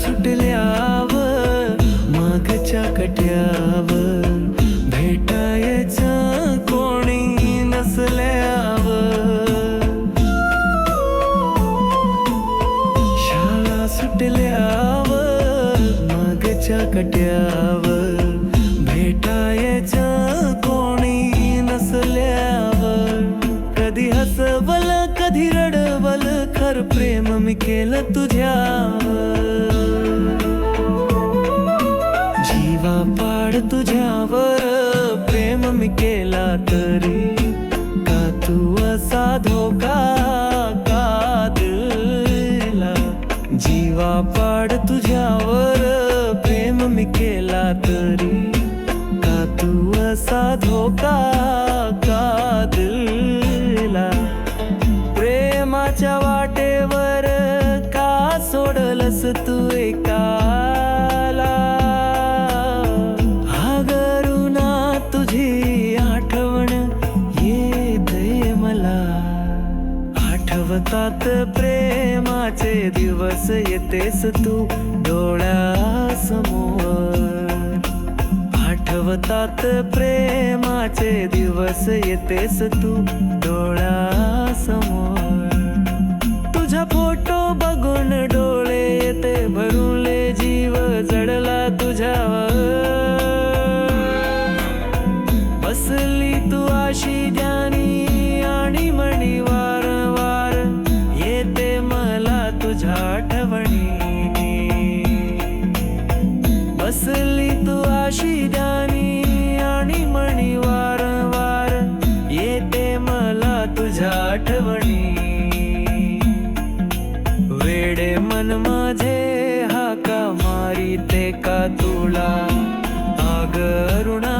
सुटल्यावर मागच्या कट्यावर भेटायचं कोणी नसल्यावर, शाळा सुटल्यावर मागच्या कट्यावर भेटायचं कोणी नसल्यावर, कधी हसवल कधी रडवल खर प्रेम मी केलं तुझ्यावर, जीवापाड तुझ्यावर प्रेम मी केला तरी का तू असा धोका का दिला, जीवापाड तुझ्यावर प्रेम मी केला तरी का तू असा धोका का दिला, प्रेमाच्या वाटेवर का सोडलस तू एकाला, घरूना तुझी आठवण येते मला, आठवतात प्रेमाचे दिवस येतेस तू डोळ्यासमोर, आठवतात प्रेमाचे दिवस येतेस तू डोळ्यासमोर, तुझा फोटो बघून डोळे येते भरूनले जीव जडला तुझ्यावर, बसली तू आशी ध्यानी आणि मणी वारंवार येते मला तुझ्या आठवणी, बसली तू आशी ध्यानी आणि मणी वारंवार येते मला तुझ्या आठवणी, वेडे मन माझे हाका मारी ते का तुला, अगं अरुणा